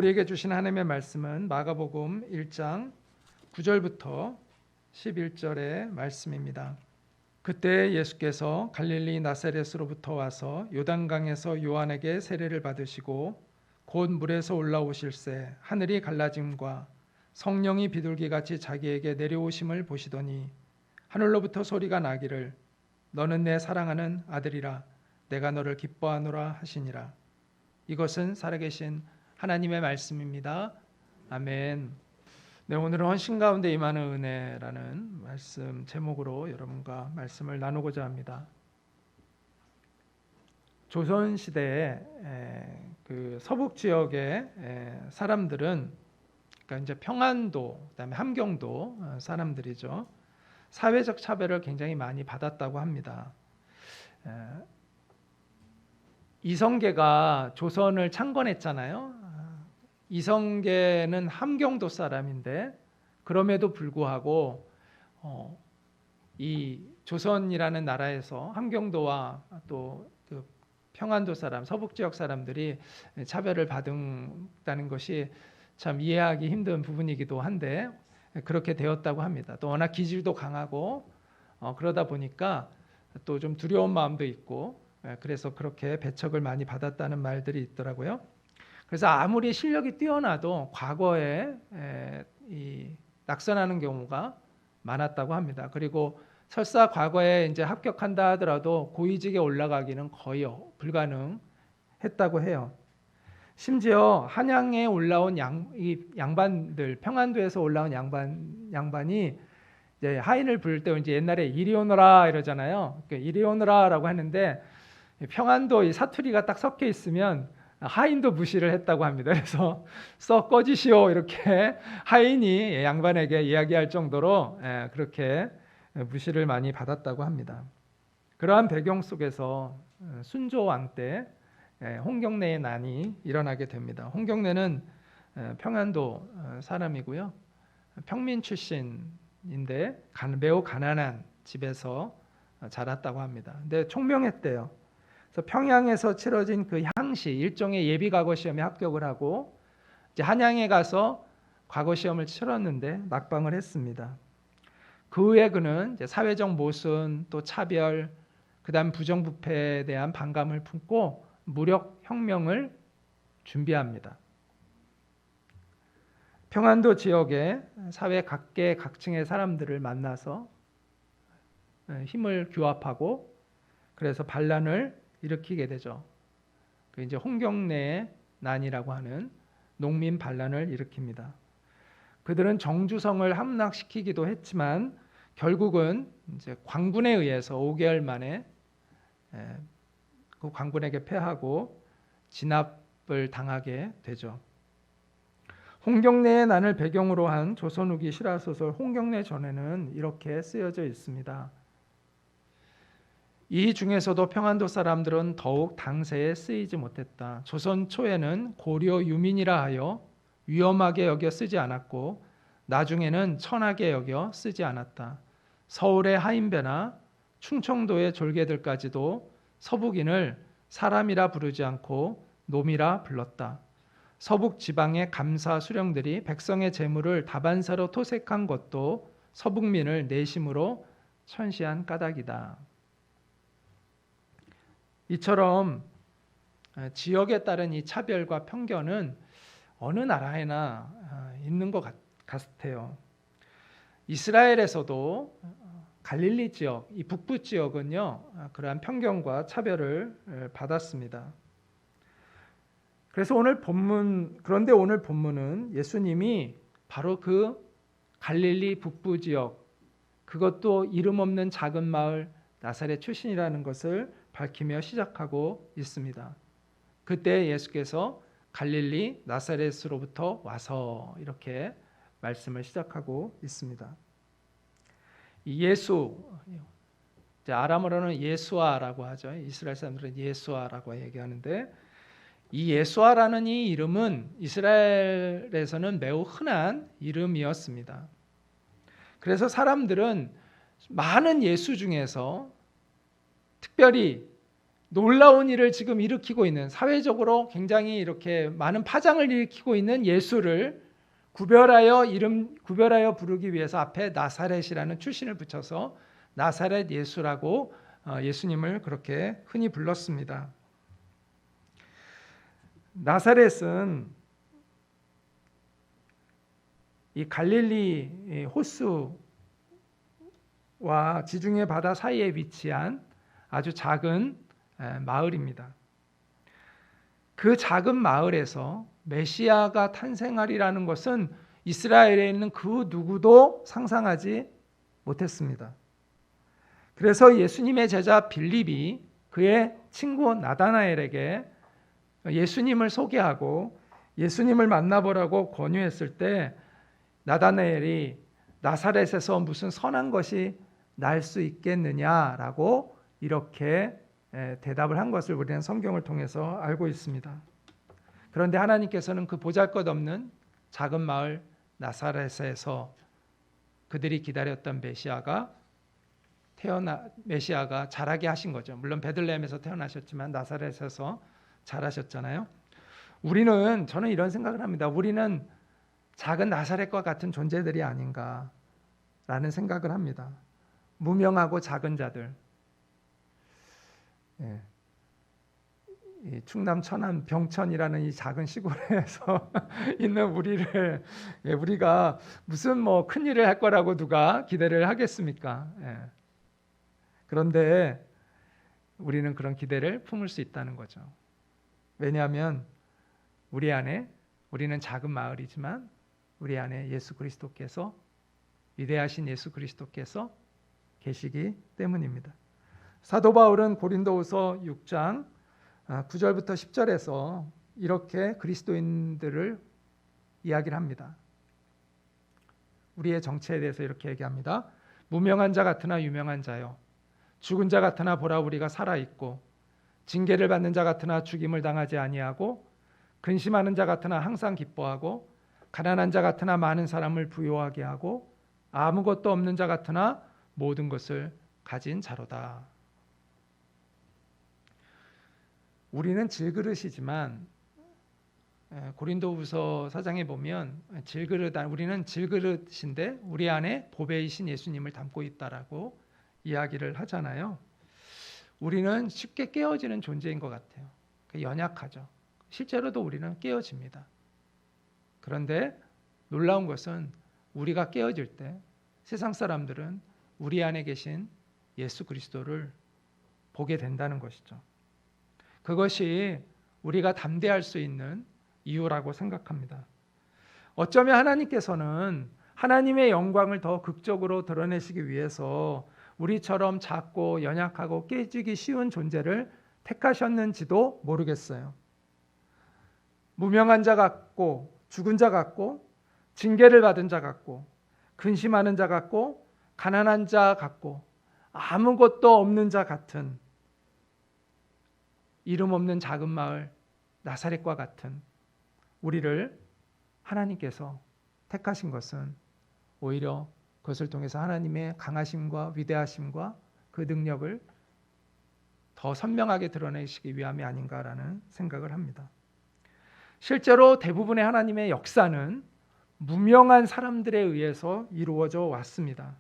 우리에게 주신 하나님의 말씀은 마가복음 1장 9절부터 11절의 말씀입니다. 그때 예수께서 갈릴리 나사렛으로부터 와서 요단강에서 요한에게 세례를 받으시고 곧 물에서 올라오실새 하늘이 갈라짐과 성령이 비둘기같이 자기에게 내려오심을 보시더니 하늘로부터 소리가 나기를 너는 내 사랑하는 아들이라 내가 너를 기뻐하노라 하시니라. 이것은 살아계신 하나님의 말씀입니다. 아멘. 네, 오늘은 헌신 가운데 임하는 은혜라는 말씀 제목으로 여러분과 말씀을 나누고자 합니다. 조선 시대에 그 서북 지역의 사람들은 그러니까 이제 평안도, 그다음에 함경도 사람들이죠. 사회적 차별을 굉장히 많이 받았다고 합니다. 이성계가 조선을 창건했잖아요. 이성계는 함경도 사람인데 그럼에도 불구하고 이 조선이라는 나라에서 함경도와 또 그 평안도 사람, 서북 지역 사람들이 차별을 받았다는 것이 참 이해하기 힘든 부분이기도 한데 그렇게 되었다고 합니다. 또 워낙 기질도 강하고 그러다 보니까 또 좀 두려운 마음도 있고 그래서 그렇게 배척을 많이 받았다는 말들이 있더라고요. 그래서 아무리 실력이 뛰어나도 과거에 이 낙선하는 경우가 많았다고 합니다. 그리고 설사 과거에 이제 합격한다 하더라도 고위직에 올라가기는 거의 불가능했다고 해요. 심지어 한양에 올라온 양반들, 평안도에서 올라온 양반이 이제 하인을 부를 때 이제 옛날에 이리 오너라 이러잖아요. 이리 오너라라고 하는데 평안도 이 사투리가 딱 섞여 있으면 하인도 무시를 했다고 합니다. 그래서 썩 꺼지시오 이렇게 하인이 양반에게 이야기할 정도로 그렇게 무시를 많이 받았다고 합니다. 그러한 배경 속에서 순조왕 때 홍경래의 난이 일어나게 됩니다. 홍경래는 평안도 사람이고요. 평민 출신인데 매우 가난한 집에서 자랐다고 합니다. 근데 총명했대요. 그래서 평양에서 치러진 그 향시 일종의 예비 과거 시험에 합격을 하고 이제 한양에 가서 과거 시험을 치렀는데 낙방을 했습니다. 그 후에 그는 이제 사회적 모순 또 차별 그다음 부정부패에 대한 반감을 품고 무력 혁명을 준비합니다. 평안도 지역의 사회 각계 각층의 사람들을 만나서 힘을 규합하고 그래서 반란을 일으키게 되죠. 그 이제 홍경래의 난이라고 하는 농민 반란을 일으킵니다. 그들은 정주성을 함락시키기도 했지만 결국은 이제 광군에 의해서 5개월 만에 그 광군에게 패하고 진압을 당하게 되죠. 홍경래의 난을 배경으로 한 조선 후기 실화소설 홍경래 전에는 이렇게 쓰여져 있습니다. 이 중에서도 평안도 사람들은 더욱 당세에 쓰이지 못했다. 조선 초에는 고려 유민이라 하여 위험하게 여겨 쓰지 않았고 나중에는 천하게 여겨 쓰지 않았다. 서울의 하인배나 충청도의 졸개들까지도 서북인을 사람이라 부르지 않고 놈이라 불렀다. 서북 지방의 감사 수령들이 백성의 재물을 다반사로 토색한 것도 서북민을 내심으로 천시한 까닭이다. 이처럼 지역에 따른 이 차별과 편견은 어느 나라에나 있는 것 같아요. 이스라엘에서도 갈릴리 지역, 이 북부 지역은요, 그러한 편견과 차별을 받았습니다. 그런데 오늘 본문은 예수님이 바로 그 갈릴리 북부 지역, 그것도 이름 없는 작은 마을 나사렛 출신이라는 것을 밝히며 시작하고 있습니다. 그때 예수께서 갈릴리 나사렛으로부터 와서 이렇게 말씀을 시작하고 있습니다. 예수, 아람어로는 예수아라고 하죠. 이스라엘 사람들은 예수아라고 얘기하는데 이 예수아라는 이 이름은 이스라엘에서는 매우 흔한 이름이었습니다. 그래서 사람들은 많은 예수 중에서 특별히 놀라운 일을 지금 일으키고 있는, 사회적으로 굉장히 이렇게 많은 파장을 일으키고 있는 예수를 구별하여 부르기 위해서 앞에 나사렛이라는 출신을 붙여서 나사렛 예수라고 예수님을 그렇게 흔히 불렀습니다. 나사렛은 이 갈릴리 호수와 지중해 바다 사이에 위치한 아주 작은 마을입니다. 그 작은 마을에서 메시아가 탄생하리라는 것은 이스라엘에 있는 그 누구도 상상하지 못했습니다. 그래서 예수님의 제자 빌립이 그의 친구 나다나엘에게 예수님을 소개하고 예수님을 만나보라고 권유했을 때 나다나엘이 나사렛에서 무슨 선한 것이 날 수 있겠느냐라고 이렇게 대답을 한 것을 우리는 성경을 통해서 알고 있습니다. 그런데 하나님께서는 그 보잘것없는 작은 마을 나사렛에서 그들이 기다렸던 메시아가 자라게 하신 거죠. 물론 베들레헴에서 태어나셨지만 나사렛에서 자라셨잖아요. 저는 이런 생각을 합니다. 우리는 작은 나사렛과 같은 존재들이 아닌가라는 생각을 합니다. 무명하고 작은 자들. 이 충남 천안 병천이라는 이 작은 시골에서 있는 우리가 무슨 큰 일을 할 거라고 누가 기대를 하겠습니까? 그런데 우리는 그런 기대를 품을 수 있다는 거죠. 왜냐하면 우리는 작은 마을이지만 우리 안에 위대하신 예수 그리스도께서 계시기 때문입니다. 사도 바울은 고린도후서 6장 9절부터 10절에서 이렇게 그리스도인들을 이야기를 합니다. 우리의 정체에 대해서 이렇게 얘기합니다. 무명한 자 같으나 유명한 자요, 죽은 자 같으나 보라 우리가 살아있고, 징계를 받는 자 같으나 죽임을 당하지 아니하고, 근심하는 자 같으나 항상 기뻐하고, 가난한 자 같으나 많은 사람을 부요하게 하고, 아무것도 없는 자 같으나 모든 것을 가진 자로다. 우리는 질그릇이지만 고린도후서 4장에 보면 우리는 질그릇인데 우리 안에 보배이신 예수님을 담고 있다라고 이야기를 하잖아요. 우리는 쉽게 깨어지는 존재인 것 같아요. 연약하죠. 실제로도 우리는 깨어집니다. 그런데 놀라운 것은 우리가 깨어질 때 세상 사람들은 우리 안에 계신 예수 그리스도를 보게 된다는 것이죠. 그것이 우리가 담대할 수 있는 이유라고 생각합니다. 어쩌면 하나님께서는 하나님의 영광을 더 극적으로 드러내시기 위해서 우리처럼 작고 연약하고 깨지기 쉬운 존재를 택하셨는지도 모르겠어요. 무명한 자 같고, 죽은 자 같고, 징계를 받은 자 같고, 근심하는 자 같고, 가난한 자 같고, 아무것도 없는 자 같은, 이름 없는 작은 마을 나사렛과 같은 우리를 하나님께서 택하신 것은 오히려 그것을 통해서 하나님의 강하심과 위대하심과 그 능력을 더 선명하게 드러내시기 위함이 아닌가라는 생각을 합니다. 실제로 대부분의 하나님의 역사는 무명한 사람들에 의해서 이루어져 왔습니다.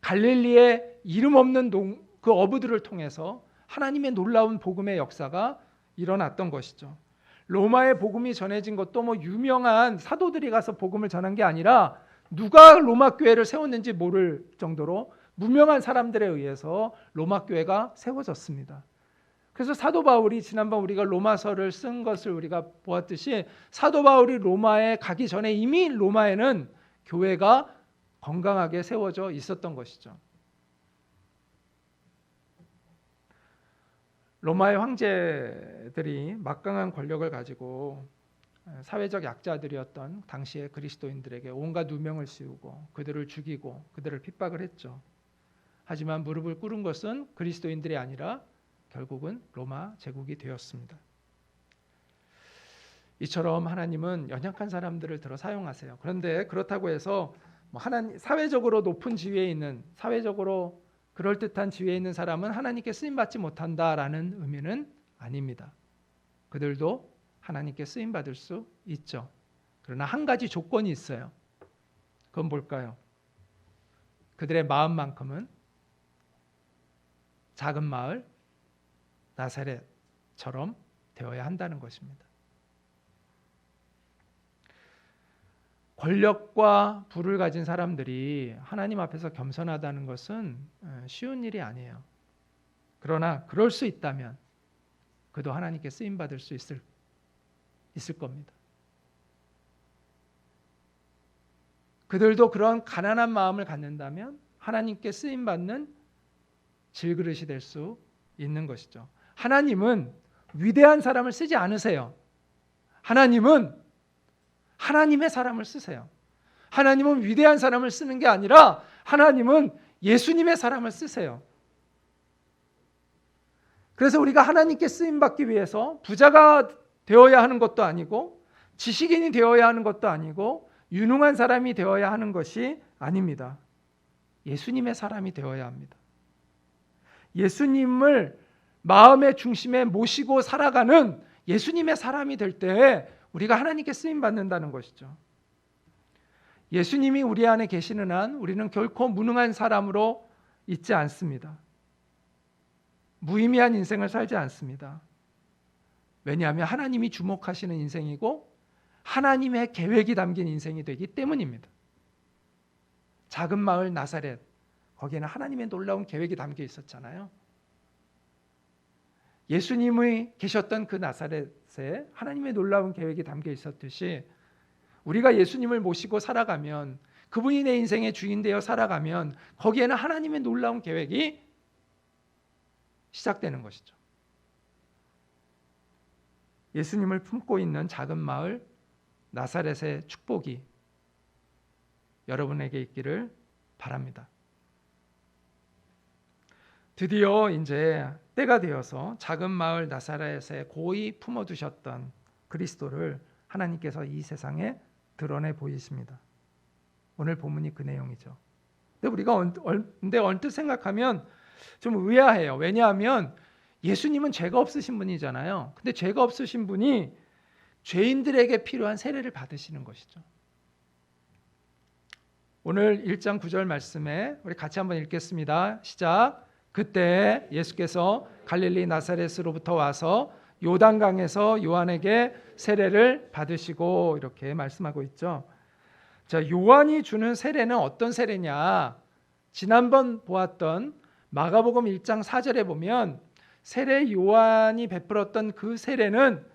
갈릴리의 이름 없는 그 어부들을 통해서 하나님의 놀라운 복음의 역사가 일어났던 것이죠. 로마의 복음이 전해진 것도 유명한 사도들이 가서 복음을 전한 게 아니라 누가 로마 교회를 세웠는지 모를 정도로 무명한 사람들에 의해서 로마 교회가 세워졌습니다. 그래서 사도 바울이 지난번 우리가 로마서를 쓴 것을 우리가 보았듯이 사도 바울이 로마에 가기 전에 이미 로마에는 교회가 건강하게 세워져 있었던 것이죠. 로마의 황제들이 막강한 권력을 가지고 사회적 약자들이었던 당시의 그리스도인들에게 온갖 누명을 씌우고 그들을 죽이고 그들을 핍박을 했죠. 하지만 무릎을 꿇은 것은 그리스도인들이 아니라 결국은 로마 제국이 되었습니다. 이처럼 하나님은 연약한 사람들을 들어 사용하세요. 그런데 그렇다고 해서 사회적으로 높은 지위에 있는, 사회적으로 그럴듯한 지위에 있는 사람은 하나님께 쓰임받지 못한다라는 의미는 아닙니다. 그들도 하나님께 쓰임받을 수 있죠. 그러나 한 가지 조건이 있어요. 그건 뭘까요? 그들의 마음만큼은 작은 마을 나사렛처럼 되어야 한다는 것입니다. 권력과 부를 가진 사람들이 하나님 앞에서 겸손하다는 것은 쉬운 일이 아니에요. 그러나 그럴 수 있다면 그도 하나님께 쓰임받을 수 있을 겁니다. 그들도 그런 가난한 마음을 갖는다면 하나님께 쓰임받는 질그릇이 될 수 있는 것이죠. 하나님은 위대한 사람을 쓰지 않으세요. 하나님은 하나님의 사람을 쓰세요. 하나님은 위대한 사람을 쓰는 게 아니라 하나님은 예수님의 사람을 쓰세요. 그래서 우리가 하나님께 쓰임받기 위해서 부자가 되어야 하는 것도 아니고 지식인이 되어야 하는 것도 아니고 유능한 사람이 되어야 하는 것이 아닙니다. 예수님의 사람이 되어야 합니다. 예수님을 마음의 중심에 모시고 살아가는 예수님의 사람이 될 때 우리가 하나님께 쓰임받는다는 것이죠. 예수님이 우리 안에 계시는 한 우리는 결코 무능한 사람으로 있지 않습니다. 무의미한 인생을 살지 않습니다. 왜냐하면 하나님이 주목하시는 인생이고 하나님의 계획이 담긴 인생이 되기 때문입니다. 작은 마을 나사렛, 거기에는 하나님의 놀라운 계획이 담겨 있었잖아요. 예수님이 계셨던 그 나사렛에 하나님의 놀라운 계획이 담겨 있었듯이 우리가 예수님을 모시고 살아가면, 그분이 내 인생의 주인 되어 살아가면 거기에는 하나님의 놀라운 계획이 시작되는 것이죠. 예수님을 품고 있는 작은 마을 나사렛의 축복이 여러분에게 있기를 바랍니다. 드디어 이제 때가 되어서 작은 마을 나사렛에 고이 품어두셨던 그리스도를 하나님께서 이 세상에 드러내 보이십니다. 오늘 본문이 그 내용이죠. 근데 우리가 언뜻 생각하면 좀 의아해요. 왜냐하면 예수님은 죄가 없으신 분이잖아요. 근데 죄가 없으신 분이 죄인들에게 필요한 세례를 받으시는 것이죠. 오늘 1장 9절 말씀에 우리 같이 한번 읽겠습니다. 시작. 그때 예수께서 갈릴리 나사렛으로부터 와서 요단강에서 요한에게 세례를 받으시고, 이렇게 말씀하고 있죠. 자, 요한이 주는 세례는 어떤 세례냐? 지난번 보았던 마가복음 1장 4절에 보면 세례 요한이 베풀었던 그 세례는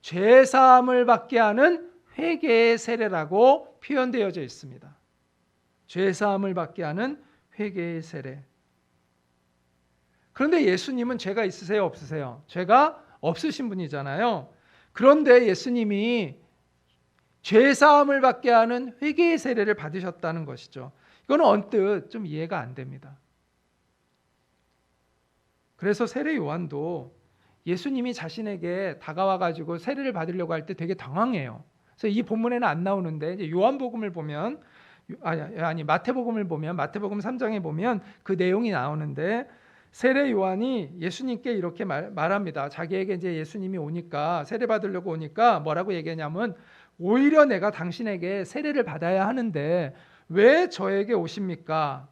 죄 사함을 받게 하는 회개의 세례라고 표현되어져 있습니다. 죄 사함을 받게 하는 회개의 세례. 그런데 예수님은 죄가 있으세요, 없으세요? 죄가 없으신 분이잖아요. 그런데 예수님이 죄 사함을 받게 하는 회개의 세례를 받으셨다는 것이죠. 이거는 언뜻 좀 이해가 안 됩니다. 그래서 세례 요한도 예수님이 자신에게 다가와 가지고 세례를 받으려고 할 때 되게 당황해요. 그래서 이 본문에는 안 나오는데 이제 요한복음을 보면 마태복음을 보면 마태복음 3장에 보면 그 내용이 나오는데, 세례 요한이 예수님께 이렇게 말합니다. 자기에게 이제 예수님이 오니까, 세례 받으려고 오니까 뭐라고 얘기하냐면, 오히려 내가 당신에게 세례를 받아야 하는데 왜 저에게 오십니까?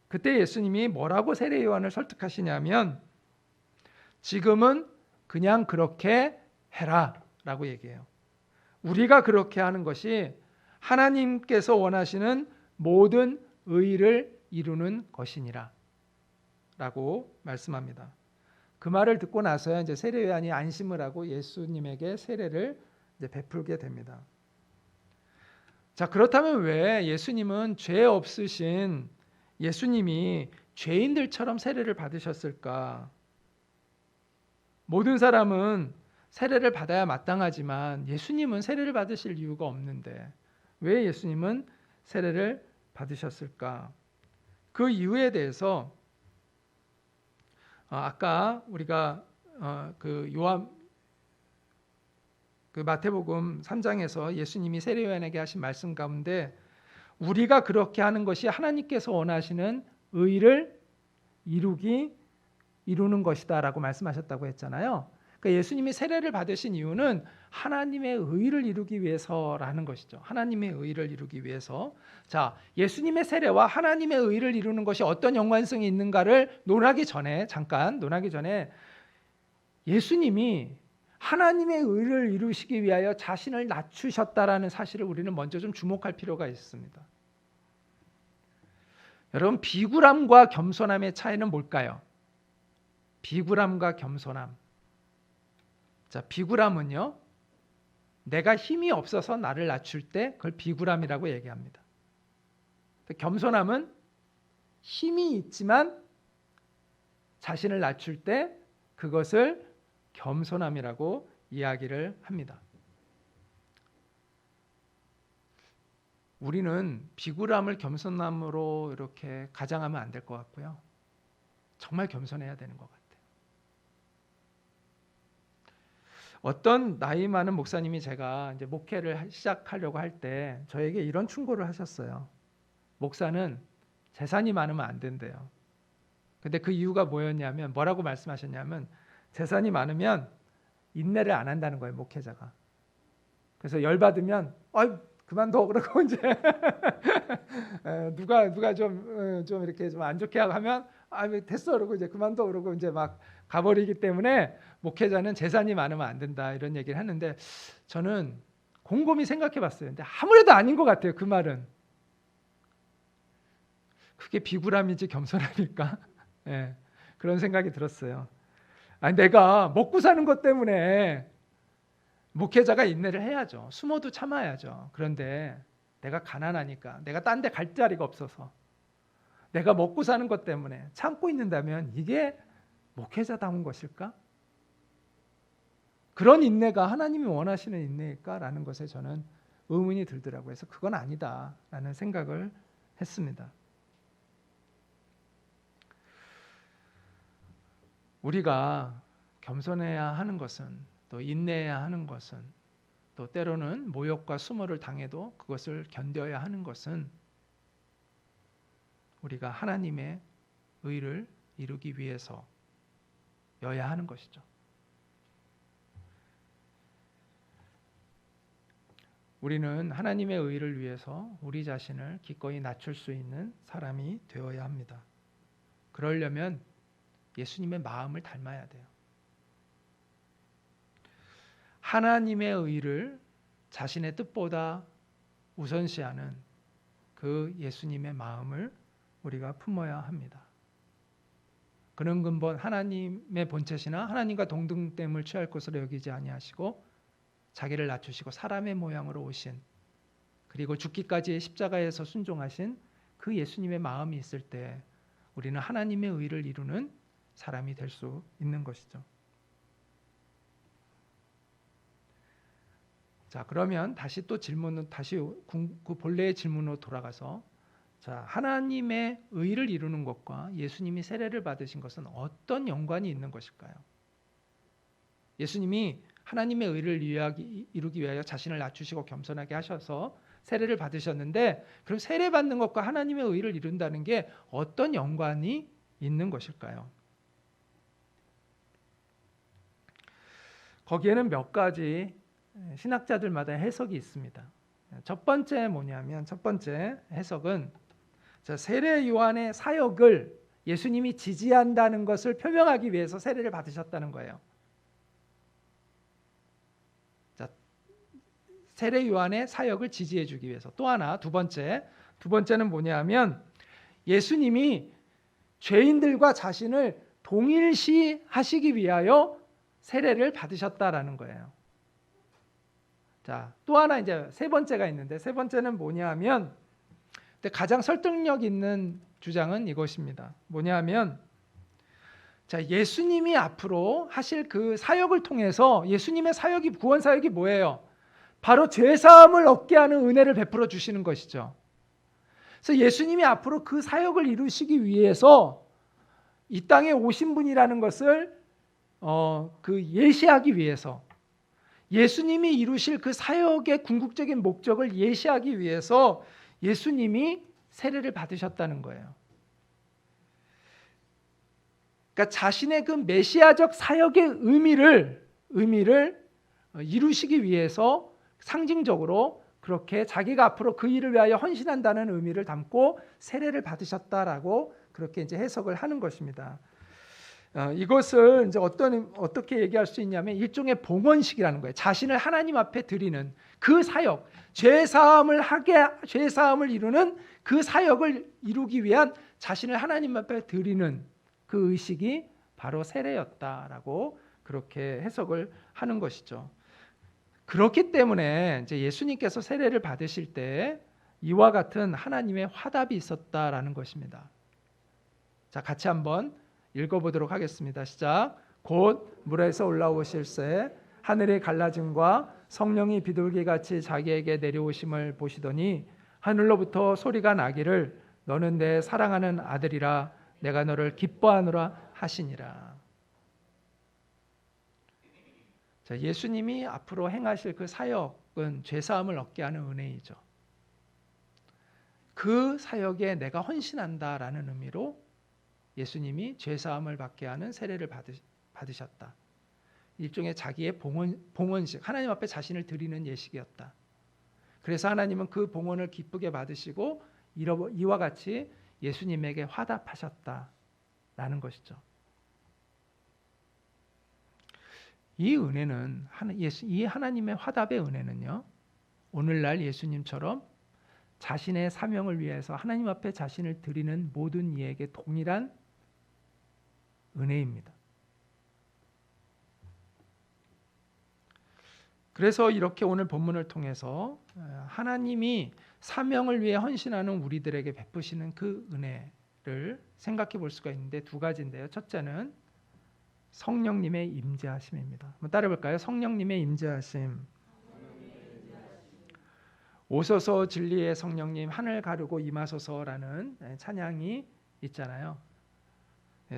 그때 예수님이 뭐라고 세례 요한을 설득하시냐면, 지금은 그냥 그렇게 해라 라고 얘기해요. 우리가 그렇게 하는 것이 하나님께서 원하시는 모든 의를 이루는 것이니라 라고 말씀합니다. 그 말을 듣고 나서야 이제 세례 요한이 안심을 하고 예수님에게 세례를 이제 베풀게 됩니다. 자, 그렇다면 왜 예수님은 죄 없으신 예수님이 죄인들처럼 세례를 받으셨을까? 모든 사람은 세례를 받아야 마땅하지만 예수님은 세례를 받으실 이유가 없는데 왜 예수님은 세례를 받으셨을까? 그 이유에 대해서 아까 우리가 마태복음 3장에서 예수님이 세례 요한에게 하신 말씀 가운데 우리가 그렇게 하는 것이 하나님께서 원하시는 의를 이루는 것이다라고 말씀하셨다고 했잖아요. 그러니까 예수님이 세례를 받으신 이유는 하나님의 의를 이루기 위해서라는 것이죠. 하나님의 의를 이루기 위해서. 자, 예수님의 세례와 하나님의 의를 이루는 것이 어떤 연관성이 있는가를 논하기 전에 예수님이 하나님의 의를 이루시기 위하여 자신을 낮추셨다라는 사실을 우리는 먼저 좀 주목할 필요가 있습니다. 여러분, 비굴함과 겸손함의 차이는 뭘까요? 비굴함과 겸손함. 자, 비굴함은요, 내가 힘이 없어서 나를 낮출 때 그걸 비굴함이라고 얘기합니다. 겸손함은 힘이 있지만 자신을 낮출 때 그것을 겸손함이라고 이야기를 합니다. 우리는 비굴함을 겸손함으로 이렇게 가장하면 안 될 것 같고요. 정말 겸손해야 되는 것 같아요. 어떤 나이 많은 목사님이 제가 이제 목회를 시작하려고 할 때 저에게 이런 충고를 하셨어요. 목사는 재산이 많으면 안 된대요. 근데 그 이유가 뭐였냐면, 뭐라고 말씀하셨냐면, 재산이 많으면 인내를 안 한다는 거예요, 목회자가. 그래서 열받으면 그만둬 그러고 이제 누가 좀 이렇게 좀 안 좋게 하면 됐어 그러고 이제 그만둬 그러고 이제 막 가버리기 때문에 목회자는 재산이 많으면 안 된다, 이런 얘기를 하는데, 저는 곰곰이 생각해 봤어요. 근데 아무래도 아닌 것 같아요, 그 말은. 그게 비굴함인지 겸손함일까? 네, 그런 생각이 들었어요. 내가 먹고 사는 것 때문에 목회자가 인내를 해야죠. 숨어도 참아야죠. 그런데 내가 가난하니까, 내가 딴 데 갈 자리가 없어서 내가 먹고 사는 것 때문에 참고 있는다면 이게 목회자다운 것일까? 그런 인내가 하나님이 원하시는 인내일까라는 것에 저는 의문이 들더라고요. 그래서 그건 아니다라는 생각을 했습니다. 우리가 겸손해야 하는 것은, 또 인내해야 하는 것은, 또 때로는 모욕과 수모를 당해도 그것을 견뎌야 하는 것은 우리가 하나님의 의를 이루기 위해서여야 하는 것이죠. 우리는 하나님의 의를 위해서 우리 자신을 기꺼이 낮출 수 있는 사람이 되어야 합니다. 그러려면 예수님의 마음을 닮아야 돼요. 하나님의 의를 자신의 뜻보다 우선시하는 그 예수님의 마음을 우리가 품어야 합니다. 그는 근본 하나님의 본체시나 하나님과 동등됨을 취할 것으로 여기지 아니하시고 자기를 낮추시고 사람의 모양으로 오신, 그리고 죽기까지 십자가에서 순종하신 그 예수님의 마음이 있을 때 우리는 하나님의 의를 이루는 사람이 될 수 있는 것이죠. 자, 그러면 다시 그 본래의 질문으로 돌아가서, 자, 하나님의 의를 이루는 것과 예수님이 세례를 받으신 것은 어떤 연관이 있는 것일까요? 예수님이 하나님의 의를 이루기 위하여 자신을 낮추시고 겸손하게 하셔서 세례를 받으셨는데, 그럼 세례 받는 것과 하나님의 의를 이룬다는 게 어떤 연관이 있는 것일까요? 거기에는 몇 가지 신학자들마다 해석이 있습니다. 첫 번째 해석은, 세례 요한의 사역을 예수님이 지지한다는 것을 표명하기 위해서 세례를 받으셨다는 거예요. 자, 세례 요한의 사역을 지지해 주기 위해서. 또 하나, 두 번째는 뭐냐면, 예수님이 죄인들과 자신을 동일시하시기 위하여 세례를 받으셨다라는 거예요. 자, 또 하나 이제 세 번째가 있는데, 세 번째는 뭐냐면, 가장 설득력 있는 주장은 이것입니다. 뭐냐면, 자, 예수님이 앞으로 하실 그 사역을 통해서, 예수님의 사역이, 구원 사역이 뭐예요? 바로 죄 사함을 얻게 하는 은혜를 베풀어 주시는 것이죠. 그래서 예수님이 앞으로 그 사역을 이루시기 위해서 이 땅에 오신 분이라는 것을 예시하기 위해서, 예수님이 이루실 그 사역의 궁극적인 목적을 예시하기 위해서 예수님이 세례를 받으셨다는 거예요. 그러니까 자신의 그 메시아적 사역의 의미를 이루시기 위해서 상징적으로 그렇게 자기가 앞으로 그 일을 위하여 헌신한다는 의미를 담고 세례를 받으셨다라고 그렇게 이제 해석을 하는 것입니다. 이것을 이제 어떻게 얘기할 수 있냐면 일종의 봉헌식이라는 거예요. 자신을 하나님 앞에 드리는 그 사역, 죄 사함을 이루는 그 사역을 이루기 위한 자신을 하나님 앞에 드리는 그 의식이 바로 세례였다라고 그렇게 해석을 하는 것이죠. 그렇기 때문에 이제 예수님께서 세례를 받으실 때 이와 같은 하나님의 화답이 있었다라는 것입니다. 자, 같이 한번 읽어보도록 하겠습니다. 시작. 곧 물에서 올라오실새 하늘이 갈라짐과 성령이 비둘기같이 자기에게 내려오심을 보시더니 하늘로부터 소리가 나기를 너는 내 사랑하는 아들이라 내가 너를 기뻐하노라 하시니라. 자, 예수님이 앞으로 행하실 그 사역은 죄사함을 얻게 하는 은혜이죠. 그 사역에 내가 헌신한다라는 의미로 예수님이 죄사함을 받게 하는 세례를 받으셨다. 일종의 자기의 봉헌식, 하나님 앞에 자신을 드리는 예식이었다. 그래서 하나님은 그 봉헌을 기쁘게 받으시고 이와 같이 예수님에게 화답하셨다라는 것이죠. 이 은혜는 이 하나님의 화답의 은혜는요, 오늘날 예수님처럼 자신의 사명을 위해서 하나님 앞에 자신을 드리는 모든 이에게 동일한 은혜입니다. 그래서 이렇게 오늘 본문을 통해서 하나님이 사명을 위해 헌신하는 우리들에게 베푸시는 그 은혜를 생각해 볼 수가 있는데 두 가지인데요. 첫째는 성령님의 임재하심입니다. 한번 따라 볼까요? 성령님의 임재하심. 오소서 진리의 성령님 하늘 가르고 임하소서라는 찬양이 있잖아요.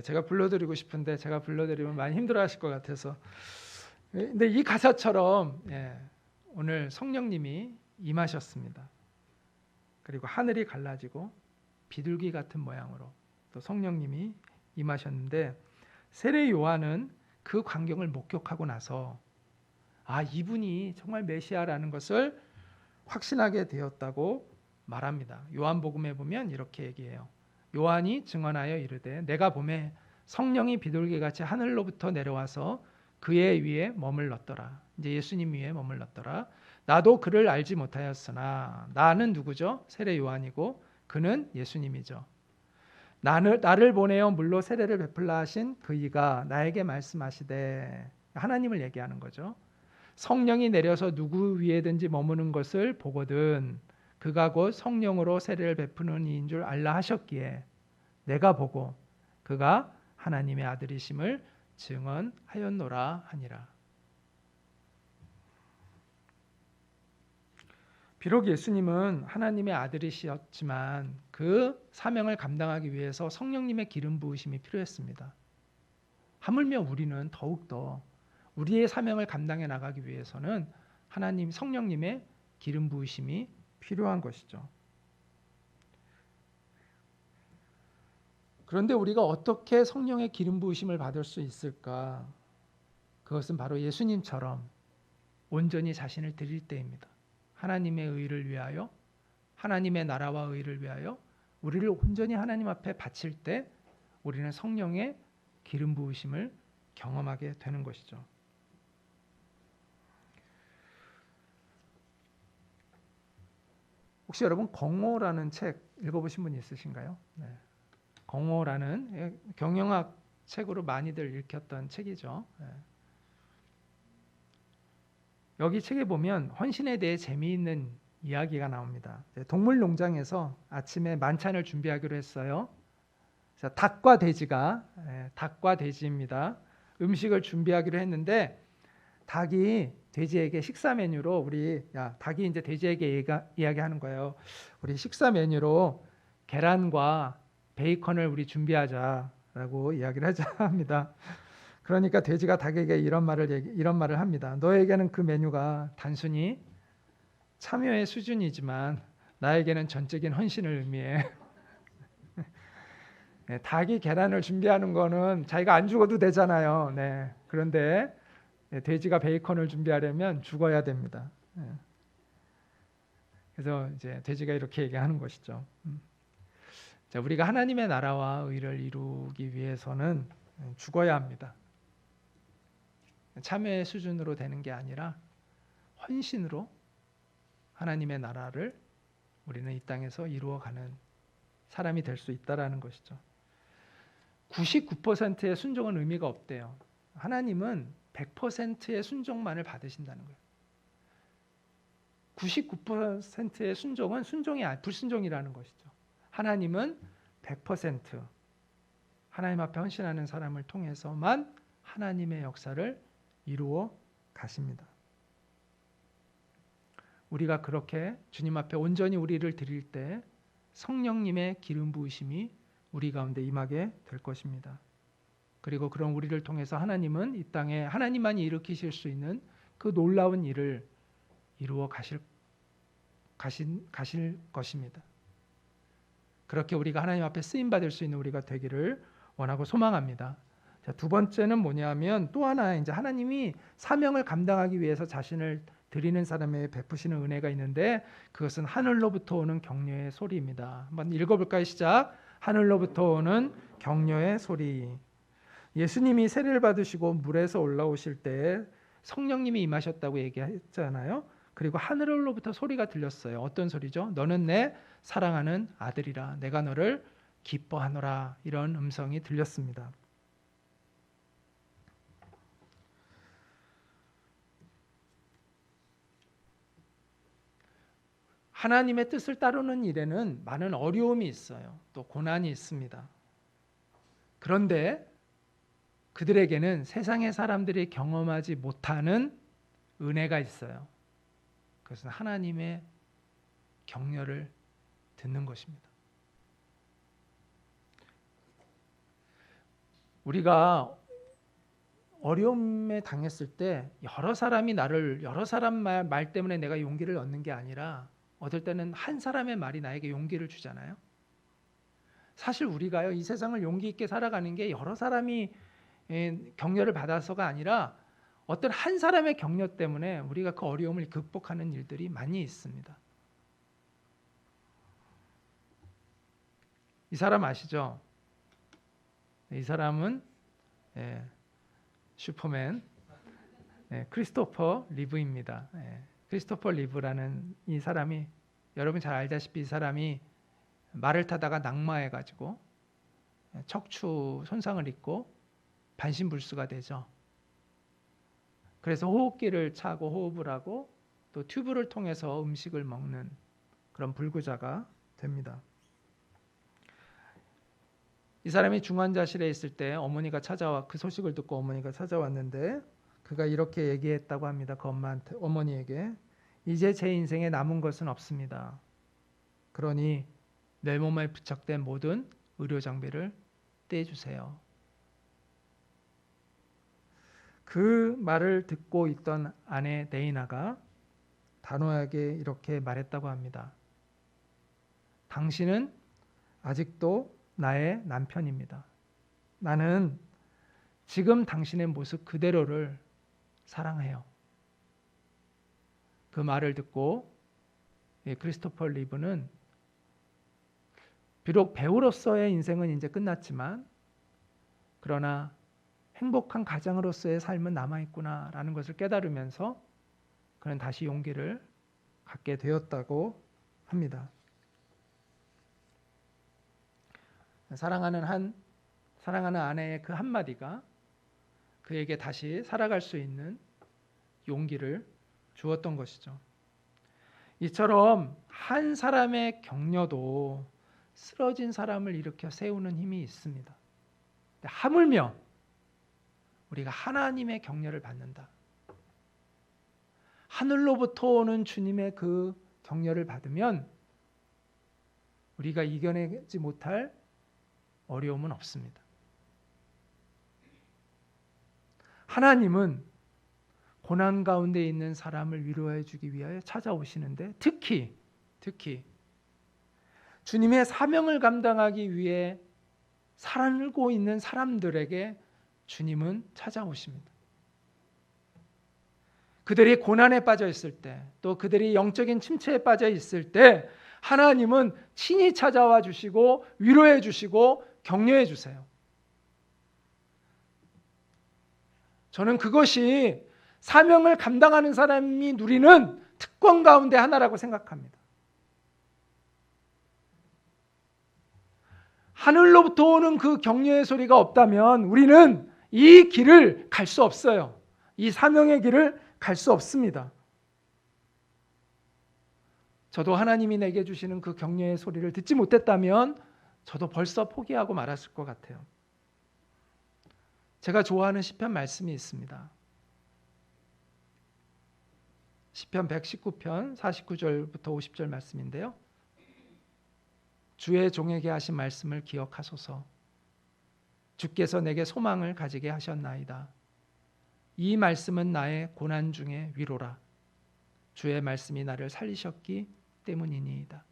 제가 불러드리고 싶은데 제가 불러드리면 많이 힘들어하실 것 같아서. 근데 이 가사처럼 오늘 성령님이 임하셨습니다. 그리고 하늘이 갈라지고 비둘기 같은 모양으로 또 성령님이 임하셨는데 세례 요한은 그 광경을 목격하고 나서 이분이 정말 메시아라는 것을 확신하게 되었다고 말합니다. 요한복음에 보면 이렇게 얘기해요. 요한이 증언하여 이르되 내가 보매 성령이 비둘기같이 하늘로부터 내려와서 그의 위에 머물렀더라. 이제 예수님 위에 머물렀더라. 나도 그를 알지 못하였으나 나는 누구죠? 세례 요한이고 그는 예수님이죠. 나를 보내어 물로 세례를 베풀라 하신 그이가 나에게 말씀하시되, 하나님을 얘기하는 거죠. 성령이 내려서 누구 위에든지 머무는 것을 보거든 그가 곧 성령으로 세례를 베푸는 이인 줄 알라 하셨기에 내가 보고 그가 하나님의 아들이심을 증언하였노라 하니라. 비록 예수님은 하나님의 아들이셨지만 그 사명을 감당하기 위해서 성령님의 기름 부으심이 필요했습니다. 하물며 우리는 더욱더 우리의 사명을 감당해 나가기 위해서는 하나님 성령님의 기름 부으심이 필요한 것이죠. 그런데 우리가 어떻게 성령의 기름 부으심을 받을 수 있을까? 그것은 바로 예수님처럼 온전히 자신을 드릴 때입니다. 하나님의 의를 위하여, 하나님의 나라와 의를 위하여 우리를 온전히 하나님 앞에 바칠 때 우리는 성령의 기름 부으심을 경험하게 되는 것이죠. 혹시 여러분 공허라는 책 읽어보신 분 있으신가요? 네. 공허라는 경영학 책으로 많이들 읽혔던 책이죠. 네. 여기 책에 보면 헌신에 대해 재미있는 이야기가 나옵니다. 동물 농장에서 아침에 만찬을 준비하기로 했어요. 닭과 돼지입니다. 음식을 준비하기로 했는데 닭이 돼지에게 식사 메뉴로 닭이 이제 돼지에게 이야기하는 거예요. 우리 식사 메뉴로 계란과 베이컨을 우리 준비하자라고 이야기를 하자 합니다. 그러니까 돼지가 닭에게 이런 말을 합니다. 너에게는 그 메뉴가 단순히 참여의 수준이지만 나에게는 전적인 헌신을 의미해. 네, 닭이 계란을 준비하는 거는 자기가 안 죽어도 되잖아요. 네, 그런데 돼지가 베이컨을 준비하려면 죽어야 됩니다. 네. 그래서 이제 돼지가 이렇게 얘기하는 것이죠. 자, 우리가 하나님의 나라와 의를 이루기 위해서는 죽어야 합니다. 참회 수준으로 되는 게 아니라 헌신으로 하나님의 나라를 우리는 이 땅에서 이루어가는 사람이 될 수 있다라는 것이죠. 99%의 순종은 의미가 없대요. 하나님은 100%의 순종만을 받으신다는 거예요. 99%의 순종은 불순종이라는 것이죠. 하나님은 100% 하나님 앞에 헌신하는 사람을 통해서만 하나님의 역사를 이루어 가십니다. 우리가 그렇게 주님 앞에 온전히 우리를 드릴 때 성령님의 기름 부으심이 우리 가운데 임하게 될 것입니다. 그리고 그런 우리를 통해서 하나님은 이 땅에 하나님만이 일으키실 수 있는 그 놀라운 일을 이루어 가실 것입니다. 그렇게 우리가 하나님 앞에 쓰임 받을 수 있는 우리가 되기를 원하고 소망합니다. 자, 두 번째는 뭐냐면 또 하나 이제 하나님이 사명을 감당하기 위해서 자신을 드리는 사람에게 베푸시는 은혜가 있는데 그것은 하늘로부터 오는 격려의 소리입니다. 한번 읽어볼까요? 시작. 하늘로부터 오는 격려의 소리. 예수님이 세례를 받으시고 물에서 올라오실 때 성령님이 임하셨다고 얘기했잖아요. 그리고 하늘로부터 소리가 들렸어요. 어떤 소리죠? 너는 내 사랑하는 아들이라 내가 너를 기뻐하노라. 이런 음성이 들렸습니다. 하나님의 뜻을 따르는 일에는 많은 어려움이 있어요. 또 고난이 있습니다. 그런데 그들에게는 세상의 사람들이 경험하지 못하는 은혜가 있어요. 그것은 하나님의 격려를 듣는 것입니다. 우리가 어려움에 당했을 때 여러 사람 말 때문에 내가 용기를 얻는 게 아니라 어떨 때는 한 사람의 말이 나에게 용기를 주잖아요. 사실 우리가요 이 세상을 용기 있게 살아가는 게 여러 사람이 격려를 받아서가 아니라 어떤 한 사람의 격려 때문에 우리가 그 어려움을 극복하는 일들이 많이 있습니다. 이 사람 아시죠? 이 사람은 슈퍼맨 크리스토퍼 리브입니다. 크리스토퍼 리브라는 이 사람이 여러분 잘 알다시피 이 사람이 말을 타다가 낙마해가지고 척추 손상을 입고 반신불수가 되죠. 그래서 호흡기를 차고 호흡을 하고 또 튜브를 통해서 음식을 먹는 그런 불구자가 됩니다. 이 사람이 중환자실에 있을 때 어머니가 그 소식을 듣고 어머니가 찾아왔는데 그가 이렇게 얘기했다고 합니다. 그 어머니에게 이제 제 인생에 남은 것은 없습니다. 그러니 내 몸에 부착된 모든 의료 장비를 떼주세요. 그 말을 듣고 있던 아내 네이나가 단호하게 이렇게 말했다고 합니다. 당신은 아직도 나의 남편입니다. 나는 지금 당신의 모습 그대로를 사랑해요. 그 말을 듣고 크리스토퍼 리브는 비록 배우로서의 인생은 이제 끝났지만 그러나 행복한 가장으로서의 삶은 남아있구나라는 것을 깨달으면서 그는 다시 용기를 갖게 되었다고 합니다. 사랑하는 아내의 그 한마디가 그에게 다시 살아갈 수 있는 용기를 주었던 것이죠. 이처럼 한 사람의 격려도 쓰러진 사람을 일으켜 세우는 힘이 있습니다. 하물며 우리가 하나님의 격려를 받는다. 하늘로부터 오는 주님의 그 격려를 받으면 우리가 이겨내지 못할 어려움은 없습니다. 하나님은 고난 가운데 있는 사람을 위로해 주기 위하여 찾아오시는데 특히 주님의 사명을 감당하기 위해 살고 있는 사람들에게 주님은 찾아오십니다. 그들이 고난에 빠져 있을 때, 또 그들이 영적인 침체에 빠져 있을 때 하나님은 친히 찾아와 주시고 위로해 주시고 격려해 주세요. 저는 그것이 사명을 감당하는 사람이 누리는 특권 가운데 하나라고 생각합니다. 하늘로부터 오는 그 격려의 소리가 없다면 우리는 이 길을 갈 수 없어요. 이 사명의 길을 갈 수 없습니다. 저도 하나님이 내게 주시는 그 격려의 소리를 듣지 못했다면 저도 벌써 포기하고 말았을 것 같아요. 제가 좋아하는 시편 말씀이 있습니다. 시편 119편 49절부터 50절 말씀인데요. 주의 종에게 하신 말씀을 기억하소서. 주께서 내게 소망을 가지게 하셨나이다. 이 말씀은 나의 고난 중에 위로라. 주의 말씀이 나를 살리셨기 때문이니이다.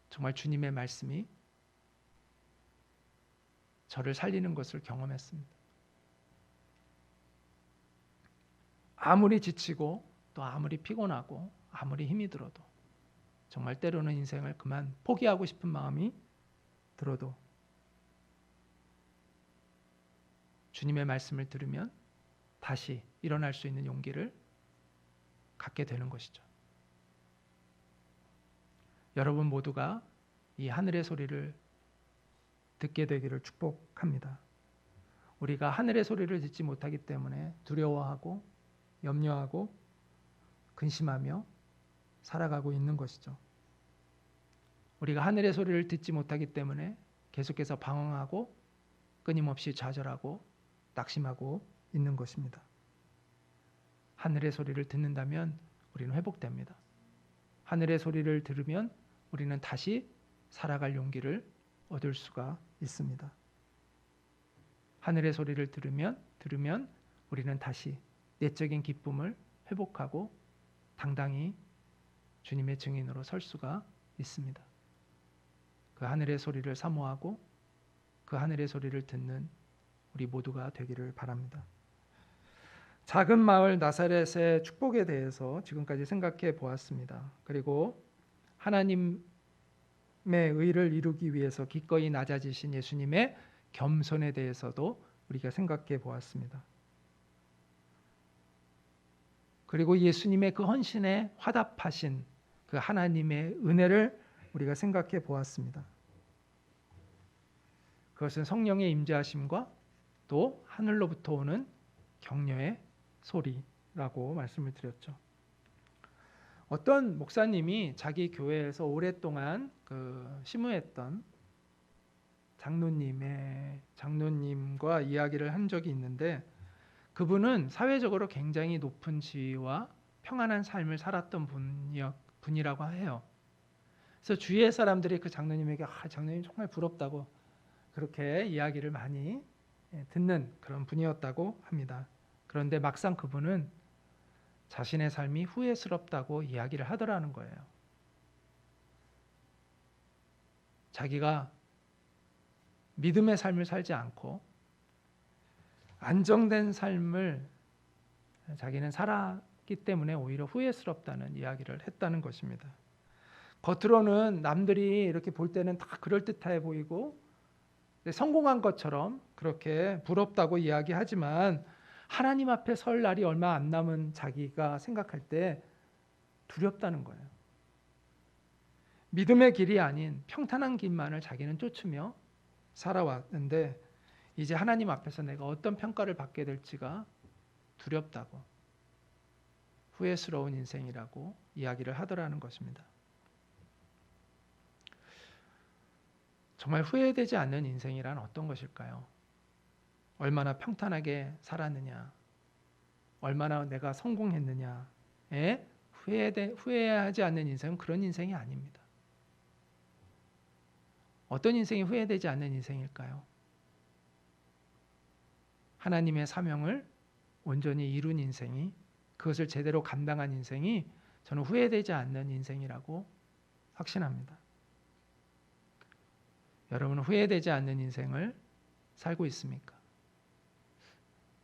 정말 주님의 말씀이 저를 살리는 것을 경험했습니다. 아무리 지치고 또 아무리 피곤하고 아무리 힘이 들어도 정말 때로는 인생을 그만 포기하고 싶은 마음이 들어도 주님의 말씀을 들으면 다시 일어날 수 있는 용기를 갖게 되는 것이죠. 여러분 모두가 이 하늘의 소리를 듣게 되기를 축복합니다. 우리가 하늘의 소리를 듣지 못하기 때문에 두려워하고 염려하고 근심하며 살아가고 있는 것이죠. 우리가 하늘의 소리를 듣지 못하기 때문에 계속해서 방황하고 끊임없이 좌절하고 낙심하고 있는 것입니다. 하늘의 소리를 듣는다면 우리는 회복됩니다. 하늘의 소리를 들으면 우리는 다시 살아갈 용기를 얻을 수가 있습니다. 하늘의 소리를 들으면 우리는 다시 내적인 기쁨을 회복하고 당당히 주님의 증인으로 설 수가 있습니다. 그 하늘의 소리를 사모하고 그 하늘의 소리를 듣는 우리 모두가 되기를 바랍니다. 작은 마을 나사렛의 축복에 대해서 지금까지 생각해 보았습니다. 그리고 하나님의 의를 이루기 위해서 기꺼이 낮아지신 예수님의 겸손에 대해서도 우리가 생각해 보았습니다. 그리고 예수님의 그 헌신에 화답하신 그 하나님의 은혜를 우리가 생각해 보았습니다. 그것은 성령의 임재하심과 또 하늘로부터 오는 격려의 소리라고 말씀을 드렸죠. 어떤 목사님이 자기 교회에서 오랫동안 심무했던 장로님과 이야기를 한 적이 있는데 그분은 사회적으로 굉장히 높은 지위와 평안한 삶을 살았던 분이라고 해요. 그래서 주위의 사람들이 그 장로님에게 장로님 정말 부럽다고 그렇게 이야기를 많이 듣는 그런 분이었다고 합니다. 그런데 막상 그분은 자신의 삶이 후회스럽다고 이야기를 하더라는 거예요. 자기가 믿음의 삶을 살지 않고 안정된 삶을 자기는 살았기 때문에 오히려 후회스럽다는 이야기를 했다는 것입니다. 겉으로는 남들이 이렇게 볼 때는 다 그럴듯해 보이고 성공한 것처럼 그렇게 부럽다고 이야기하지만 하나님 앞에 설 날이 얼마 안 남은 자기가 생각할 때 두렵다는 거예요. 믿음의 길이 아닌 평탄한 길만을 자기는 쫓으며 살아왔는데 이제 하나님 앞에서 내가 어떤 평가를 받게 될지가 두렵다고 후회스러운 인생이라고 이야기를 하더라는 것입니다. 정말 후회되지 않는 인생이란 어떤 것일까요? 얼마나 평탄하게 살았느냐, 얼마나 내가 성공했느냐에 후회하지 않는 인생은 그런 인생이 아닙니다. 어떤 인생이 후회되지 않는 인생일까요? 하나님의 사명을 온전히 이룬 인생이, 그것을 제대로 감당한 인생이 저는 후회되지 않는 인생이라고 확신합니다. 여러분은 후회되지 않는 인생을 살고 있습니까?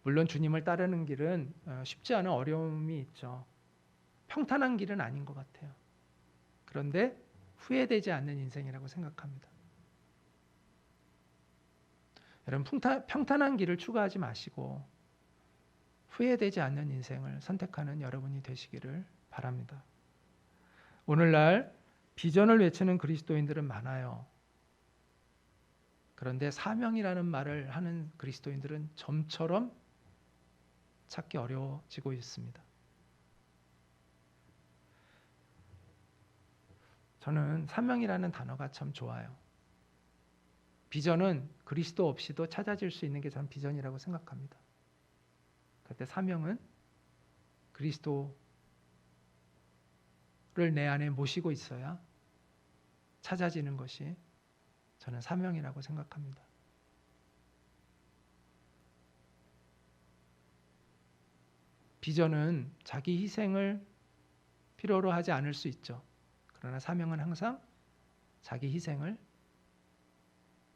물론 주님을 따르는 길은 쉽지 않은 어려움이 있죠. 평탄한 길은 아닌 것 같아요. 그런데 후회되지 않는 인생이라고 생각합니다. 여러분 평탄한 길을 추구하지 마시고 후회되지 않는 인생을 선택하는 여러분이 되시기를 바랍니다. 오늘날 비전을 외치는 그리스도인들은 많아요. 그런데 사명이라는 말을 하는 그리스도인들은 점처럼 찾기 어려워지고 있습니다. 저는 사명이라는 단어가 참 좋아요. 비전은 그리스도 없이도 찾아질 수 있는 게 저는 비전이라고 생각합니다. 그때 사명은 그리스도를 내 안에 모시고 있어야 찾아지는 것이 저는 사명이라고 생각합니다. 비전은 자기 희생을 필요로 하지 않을 수 있죠. 그러나 사명은 항상 자기 희생을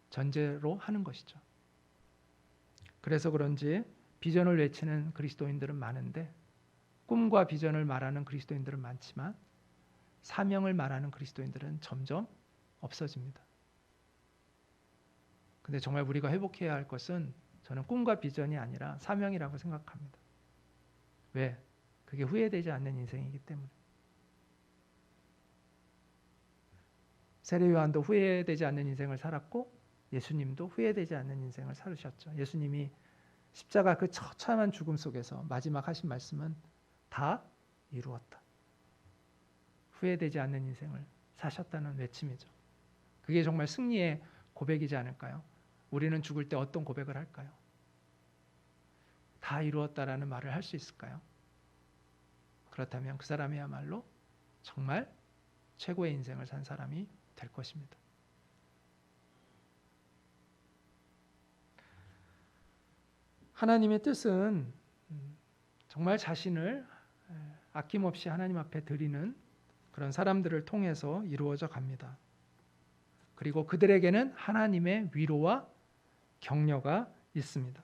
전제로 하는 것이죠. 그래서 그런지 비전을 외치는 그리스도인들은 많은데 꿈과 비전을 말하는 그리스도인들은 많지만 사명을 말하는 그리스도인들은 점점 없어집니다. 근데 정말 우리가 회복해야 할 것은 저는 꿈과 비전이 아니라 사명이라고 생각합니다. 왜? 그게 후회되지 않는 인생이기 때문에. 세례 요한도 후회되지 않는 인생을 살았고 예수님도 후회되지 않는 인생을 살으셨죠. 예수님이 십자가 그 처참한 죽음 속에서 마지막 하신 말씀은 다 이루었다. 후회되지 않는 인생을 사셨다는 외침이죠. 그게 정말 승리의 고백이지 않을까요? 우리는 죽을 때 어떤 고백을 할까요? 다 이루었다라는 말을 할 수 있을까요? 그렇다면 그 사람이야말로 정말 최고의 인생을 산 사람이 될 것입니다. 하나님의 뜻은 정말 자신을 아낌없이 하나님 앞에 드리는 그런 사람들을 통해서 이루어져 갑니다. 그리고 그들에게는 하나님의 위로와 격려가 있습니다.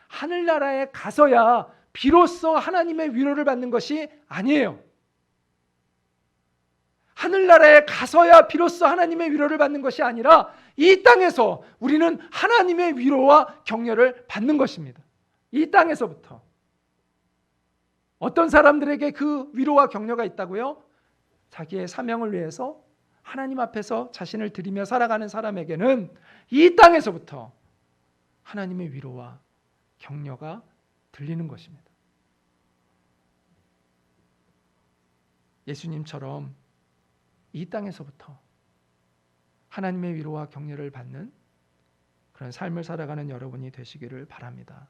하늘나라에 가서야 비로소 하나님의 위로를 받는 것이 아니에요. 하늘나라에 가서야 비로소 하나님의 위로를 받는 것이 아니라 이 땅에서 우리는 하나님의 위로와 격려를 받는 것입니다. 이 땅에서부터. 어떤 사람들에게 그 위로와 격려가 있다고요? 자기의 사명을 위해서 하나님 앞에서 자신을 드리며 살아가는 사람에게는 이 땅에서부터 하나님의 위로와 격려가 들리는 것입니다. 예수님처럼 이 땅에서부터 하나님의 위로와 격려를 받는 그런 삶을 살아가는 여러분이 되시기를 바랍니다.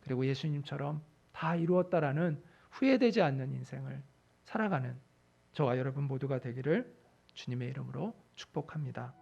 그리고 예수님처럼 다 이루었다라는 후회되지 않는 인생을 살아가는 저와 여러분 모두가 되기를 주님의 이름으로 축복합니다.